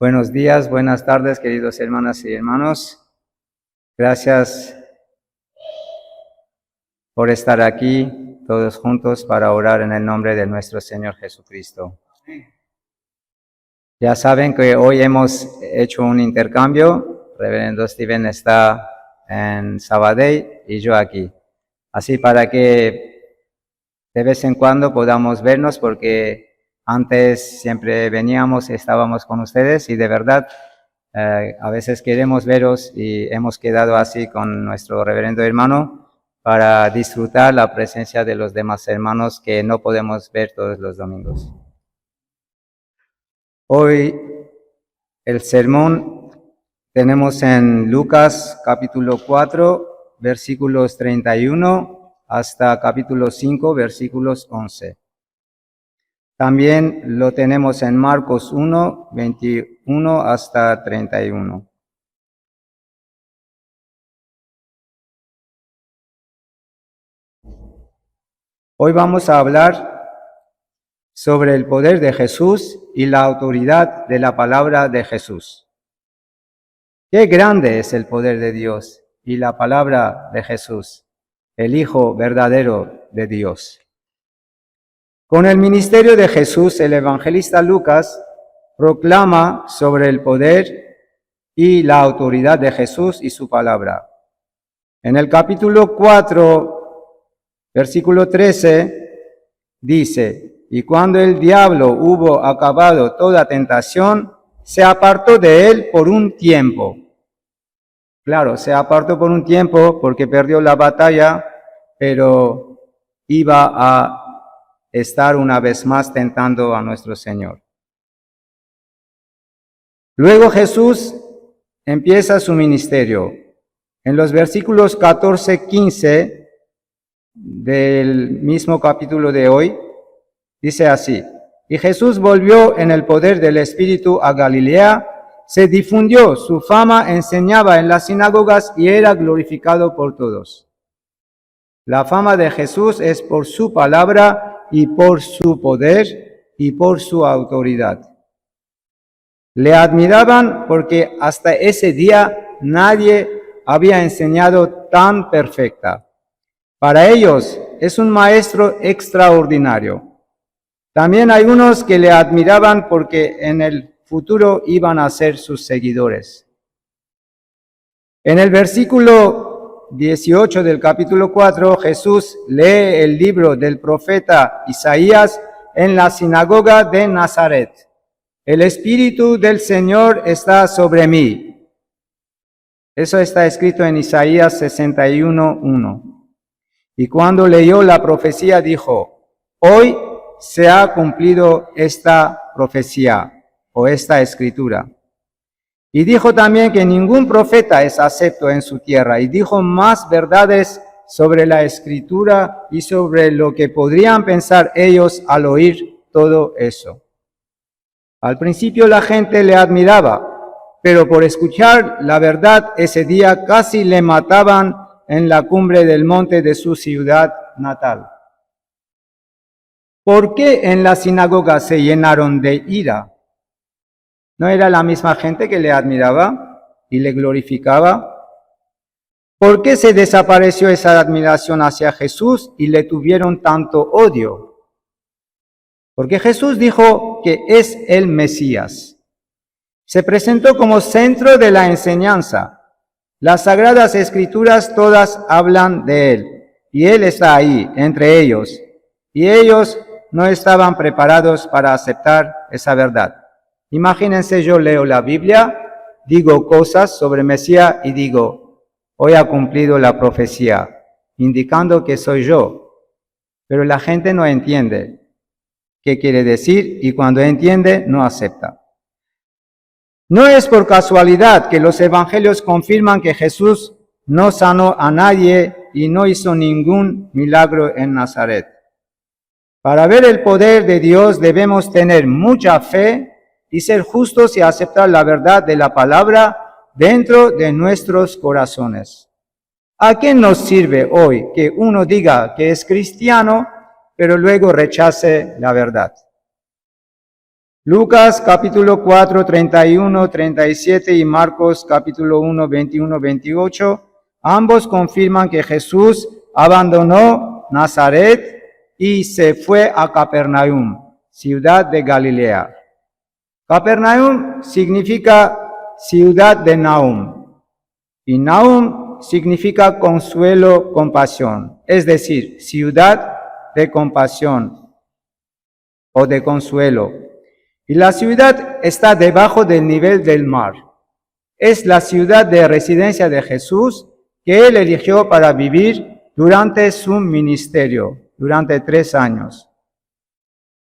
Buenos días, buenas tardes, queridos hermanas y hermanos. Gracias por estar aquí todos juntos para orar en el nombre de nuestro Señor Jesucristo. Ya saben que hoy hemos hecho un intercambio. Reverendo Steven está en Sabadell y yo aquí. Así para que de vez en cuando podamos vernos, porque antes siempre veníamos y estábamos con ustedes y de verdad a veces queremos veros y hemos quedado así con nuestro reverendo hermano para disfrutar la presencia de los demás hermanos que no podemos ver todos los domingos. Hoy el sermón tenemos en Lucas capítulo 4, versículos 31 hasta capítulo 5, versículos 11. También lo tenemos en Marcos 1, 21 hasta 31. Hoy vamos a hablar sobre el poder de Jesús y la autoridad de la palabra de Jesús. Qué grande es el poder de Dios y la palabra de Jesús, el Hijo verdadero de Dios. Con el ministerio de Jesús, el evangelista Lucas proclama sobre el poder y la autoridad de Jesús y su palabra. En el capítulo 4, versículo 13, dice: y cuando el diablo hubo acabado toda tentación, se apartó de él por un tiempo. Claro, se apartó por un tiempo porque perdió la batalla, pero iba a estar una vez más tentando a nuestro Señor. Luego Jesús empieza su ministerio. En los versículos 14-15 del mismo capítulo de hoy, dice así: y Jesús volvió en el poder del Espíritu a Galilea, se difundió su fama, enseñaba en las sinagogas y era glorificado por todos. La fama de Jesús es por su palabra y por su poder y por su autoridad. Le admiraban porque hasta ese día nadie había enseñado tan perfecta. Para ellos es un maestro extraordinario. También hay unos que le admiraban porque en el futuro iban a ser sus seguidores. En el versículo 18 del capítulo 4, Jesús lee el libro del profeta Isaías en la sinagoga de Nazaret. El Espíritu del Señor está sobre mí. Eso está escrito en Isaías 61:1. Y cuando leyó la profecía dijo: hoy se ha cumplido esta profecía o esta escritura. Y dijo también que ningún profeta es acepto en su tierra, y dijo más verdades sobre la escritura y sobre lo que podrían pensar ellos al oír todo eso. Al principio la gente le admiraba, pero por escuchar la verdad ese día casi le mataban en la cumbre del monte de su ciudad natal. ¿Por qué en la sinagoga se llenaron de ira? ¿No era la misma gente que le admiraba y le glorificaba? ¿Por qué se desapareció esa admiración hacia Jesús y le tuvieron tanto odio? Porque Jesús dijo que es el Mesías. Se presentó como centro de la enseñanza. Las Sagradas Escrituras todas hablan de él, y él está ahí, entre ellos, y ellos no estaban preparados para aceptar esa verdad. Imagínense, yo leo la Biblia, digo cosas sobre Mesías y digo: hoy ha cumplido la profecía, indicando que soy yo. Pero la gente no entiende qué quiere decir y cuando entiende no acepta. No es por casualidad que los evangelios confirman que Jesús no sanó a nadie y no hizo ningún milagro en Nazaret. Para ver el poder de Dios debemos tener mucha fe y ser justos y aceptar la verdad de la palabra dentro de nuestros corazones. ¿A qué nos sirve hoy que uno diga que es cristiano, pero luego rechace la verdad? Lucas capítulo 4, 31, 37 y Marcos capítulo 1, 21, 28, ambos confirman que Jesús abandonó Nazaret y se fue a Capernaum, ciudad de Galilea. Capernaum significa ciudad de Nahum, y Nahum significa consuelo, compasión, es decir, ciudad de compasión o de consuelo. Y la ciudad está debajo del nivel del mar. Es la ciudad de residencia de Jesús que él eligió para vivir durante su ministerio, durante 3 años.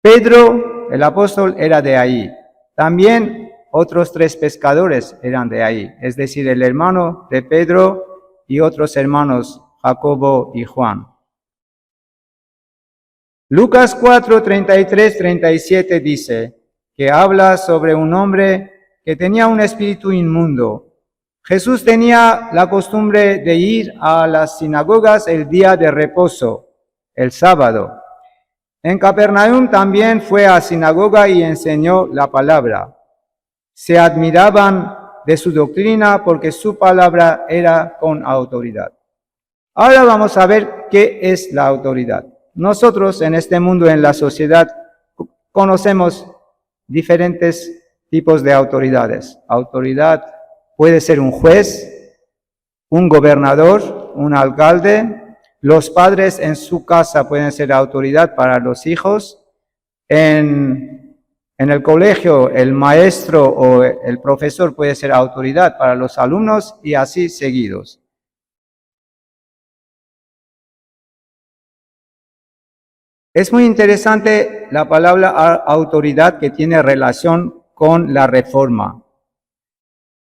Pedro, el apóstol, era de ahí. También otros 3 pescadores eran de ahí, es decir, el hermano de Pedro y otros hermanos, Jacobo y Juan. Lucas 4, 33, 37 dice que habla sobre un hombre que tenía un espíritu inmundo. Jesús tenía la costumbre de ir a las sinagogas el día de reposo, el sábado. En Capernaum también fue a sinagoga y enseñó la palabra. Se admiraban de su doctrina porque su palabra era con autoridad. Ahora vamos a ver qué es la autoridad. Nosotros en este mundo, en la sociedad, conocemos diferentes tipos de autoridades. Autoridad puede ser un juez, un gobernador, un alcalde. Los padres en su casa pueden ser autoridad para los hijos. En el colegio, el maestro o el profesor puede ser autoridad para los alumnos y así seguidos. Es muy interesante la palabra autoridad que tiene relación con la reforma.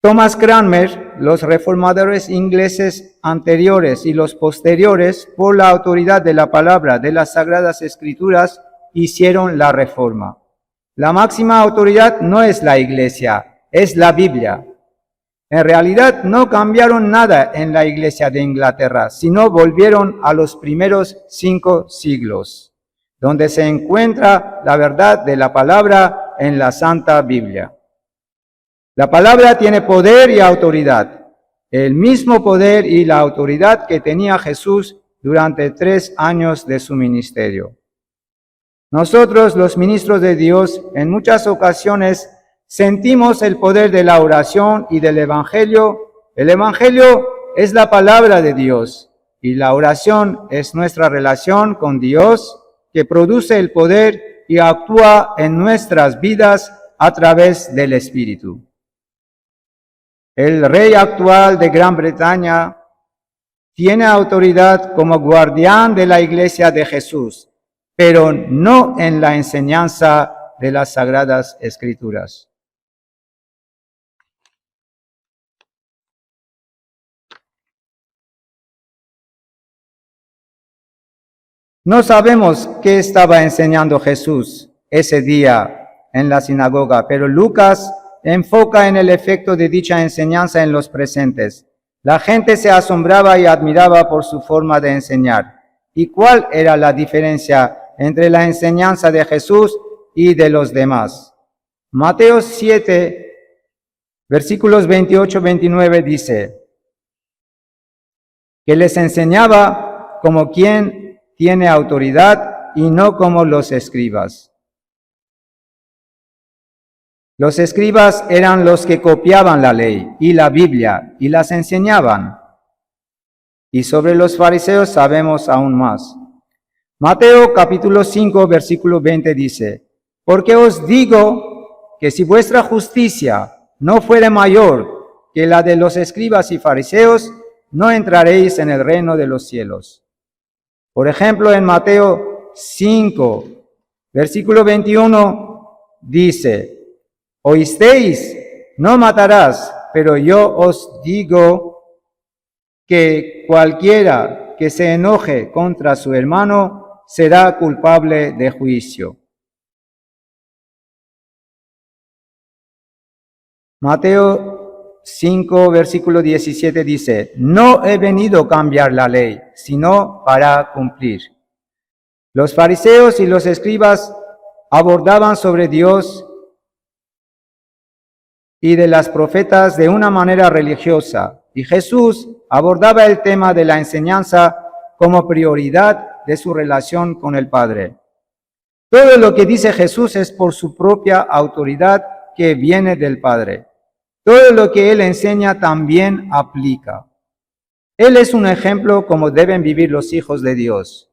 Thomas Cranmer, los reformadores ingleses anteriores y los posteriores, por la autoridad de la palabra de las Sagradas Escrituras, hicieron la reforma. La máxima autoridad no es la Iglesia, es la Biblia. En realidad no cambiaron nada en la Iglesia de Inglaterra, sino volvieron a los primeros 5 siglos. Donde se encuentra la verdad de la palabra en la Santa Biblia. La palabra tiene poder y autoridad, el mismo poder y la autoridad que tenía Jesús durante 3 años de su ministerio. Nosotros, los ministros de Dios, en muchas ocasiones sentimos el poder de la oración y del Evangelio. El Evangelio es la palabra de Dios y la oración es nuestra relación con Dios, que produce el poder y actúa en nuestras vidas a través del Espíritu. El rey actual de Gran Bretaña tiene autoridad como guardián de la Iglesia de Jesús, pero no en la enseñanza de las Sagradas Escrituras. No sabemos qué estaba enseñando Jesús ese día en la sinagoga, pero Lucas enfoca en el efecto de dicha enseñanza en los presentes. La gente se asombraba y admiraba por su forma de enseñar. ¿Y cuál era la diferencia entre la enseñanza de Jesús y de los demás? Mateo 7, versículos 28-29 dice que les enseñaba como quien tiene autoridad y no como los escribas. Los escribas eran los que copiaban la ley y la Biblia y las enseñaban. Y sobre los fariseos sabemos aún más. Mateo capítulo 5, versículo 20 dice, porque os digo que si vuestra justicia no fuere mayor que la de los escribas y fariseos, no entraréis en el reino de los cielos. Por ejemplo, en Mateo 5, versículo 21, dice, oísteis, no matarás, pero yo os digo que cualquiera que se enoje contra su hermano será culpable de juicio. Mateo 5, versículo 17 dice, no he venido a cambiar la ley, sino para cumplir. Los fariseos y los escribas abordaban sobre Dios y de las profetas de una manera religiosa, y Jesús abordaba el tema de la enseñanza como prioridad de su relación con el Padre. Todo lo que dice Jesús es por su propia autoridad que viene del Padre. Todo lo que Él enseña también aplica. Él es un ejemplo como deben vivir los hijos de Dios.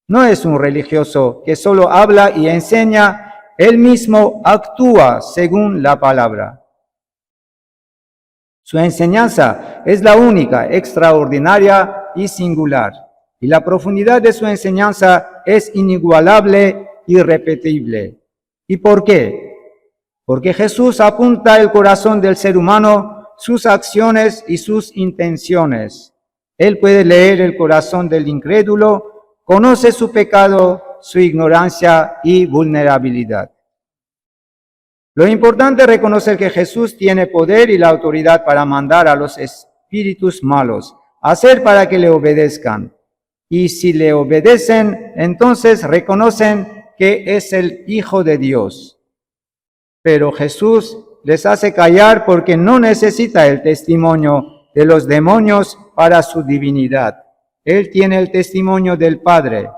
No es un religioso que solo habla y enseña, Él mismo actúa según la palabra. Su enseñanza es la única, extraordinaria y singular, y la profundidad de su enseñanza es inigualable y irrepetible. ¿Y por qué? Porque Jesús apunta el corazón del ser humano, sus acciones y sus intenciones. Él puede leer el corazón del incrédulo, conoce su pecado, su ignorancia y vulnerabilidad. Lo importante es reconocer que Jesús tiene poder y la autoridad para mandar a los espíritus malos, hacer para que le obedezcan. Y si le obedecen, entonces reconocen que es el Hijo de Dios. Pero Jesús les hace callar porque no necesita el testimonio de los demonios para su divinidad. Él tiene el testimonio del Padre.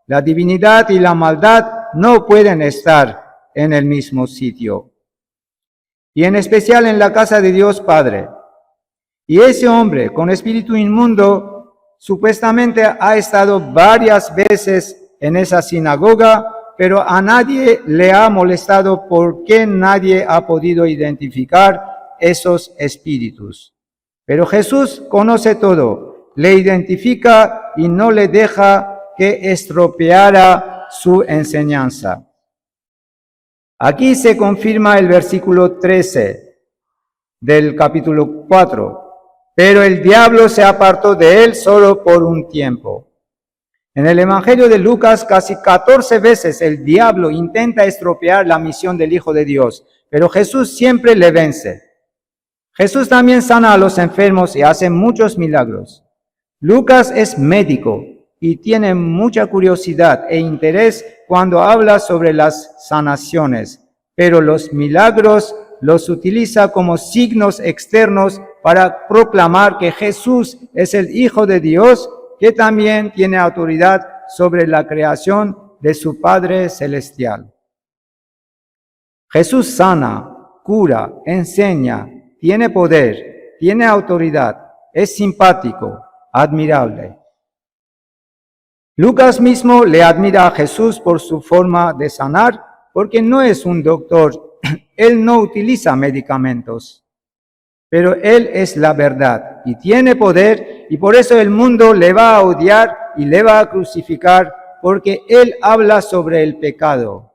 La divinidad y la maldad no pueden estar en el mismo sitio. Y en especial en la casa de Dios Padre. Y ese hombre con espíritu inmundo supuestamente ha estado varias veces en esa sinagoga, pero a nadie le ha molestado porque nadie ha podido identificar esos espíritus. Pero Jesús conoce todo, le identifica y no le deja que estropeara su enseñanza. Aquí se confirma el versículo 13 del capítulo 4. Pero el diablo se apartó de él solo por un tiempo. En el Evangelio de Lucas, casi 14 veces el diablo intenta estropear la misión del Hijo de Dios, pero Jesús siempre le vence. Jesús también sana a los enfermos y hace muchos milagros. Lucas es médico y tiene mucha curiosidad e interés cuando habla sobre las sanaciones, pero los milagros los utiliza como signos externos para proclamar que Jesús es el Hijo de Dios, que también tiene autoridad sobre la creación de su Padre Celestial. Jesús sana, cura, enseña, tiene poder, tiene autoridad, es simpático, admirable. Lucas mismo le admira a Jesús por su forma de sanar, porque no es un doctor, él no utiliza medicamentos, pero él es la verdad y tiene poder, y por eso el mundo le va a odiar y le va a crucificar, porque él habla sobre el pecado.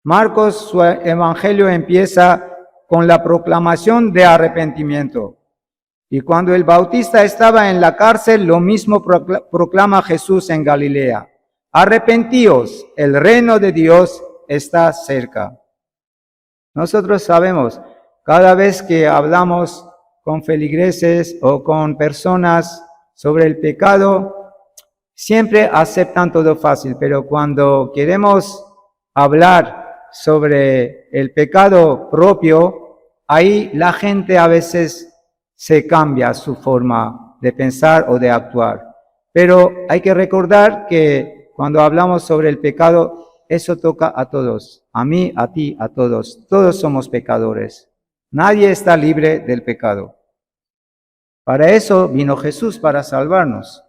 Marcos, su evangelio empieza con la proclamación de arrepentimiento. Y cuando el Bautista estaba en la cárcel, lo mismo proclama Jesús en Galilea. Arrepentíos, el reino de Dios está cerca. Nosotros sabemos, cada vez que hablamos con feligreses o con personas sobre el pecado, siempre aceptan todo fácil, pero cuando queremos hablar sobre el pecado propio, ahí la gente a veces se cambia su forma de pensar o de actuar. Pero hay que recordar que cuando hablamos sobre el pecado, eso toca a todos, a mí, a ti, a todos. Todos somos pecadores. Nadie está libre del pecado. Para eso vino Jesús, para salvarnos.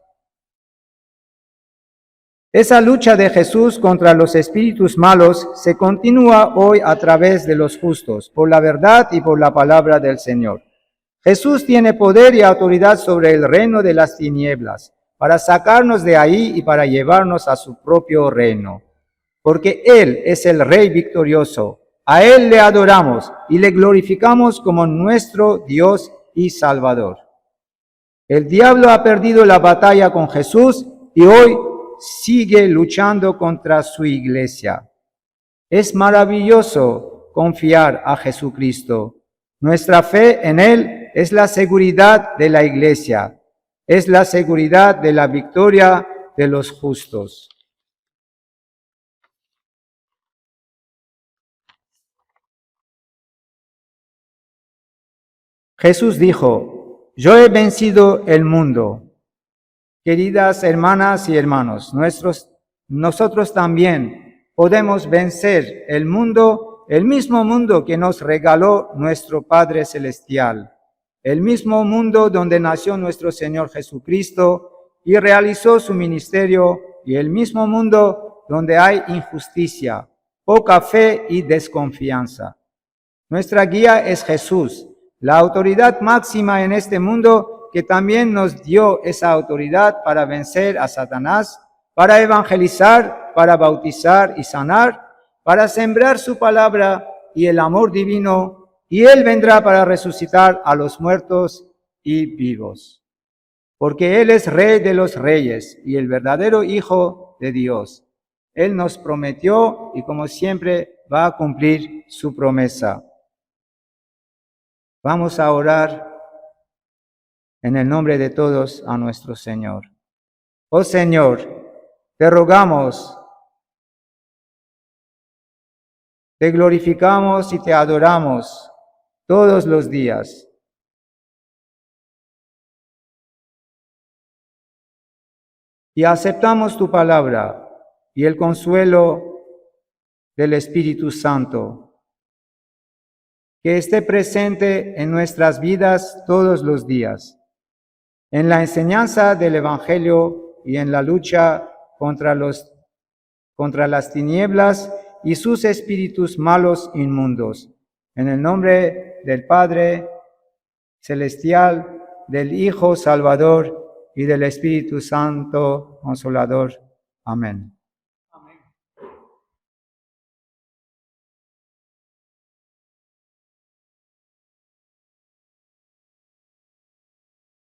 Esa lucha de Jesús contra los espíritus malos se continúa hoy a través de los justos, por la verdad y por la palabra del Señor. Jesús tiene poder y autoridad sobre el reino de las tinieblas, para sacarnos de ahí y para llevarnos a su propio reino. Porque Él es el Rey victorioso. A Él le adoramos y le glorificamos como nuestro Dios y Salvador. El diablo ha perdido la batalla con Jesús y hoy sigue luchando contra su iglesia. Es maravilloso confiar a Jesucristo. Nuestra fe en Él es la seguridad de la iglesia, es la seguridad de la victoria de los justos. Jesús dijo, yo he vencido el mundo. Queridas hermanas y hermanos, nosotros también podemos vencer el mundo, el mismo mundo que nos regaló nuestro Padre Celestial, el mismo mundo donde nació nuestro Señor Jesucristo y realizó su ministerio, y el mismo mundo donde hay injusticia, poca fe y desconfianza. Nuestra guía es Jesús, la autoridad máxima en este mundo, que también nos dio esa autoridad para vencer a Satanás, para evangelizar, para bautizar y sanar, para sembrar su palabra y el amor divino, y Él vendrá para resucitar a los muertos y vivos. Porque Él es Rey de los reyes y el verdadero Hijo de Dios. Él nos prometió y como siempre va a cumplir su promesa. Vamos a orar en el nombre de todos a nuestro Señor. Oh Señor, te rogamos, te glorificamos y te adoramos todos los días. Y aceptamos tu palabra y el consuelo del Espíritu Santo, que esté presente en nuestras vidas todos los días, en la enseñanza del Evangelio y en la lucha contra las tinieblas y sus espíritus malos inmundos. En el nombre del Padre Celestial, del Hijo Salvador y del Espíritu Santo Consolador. Amén.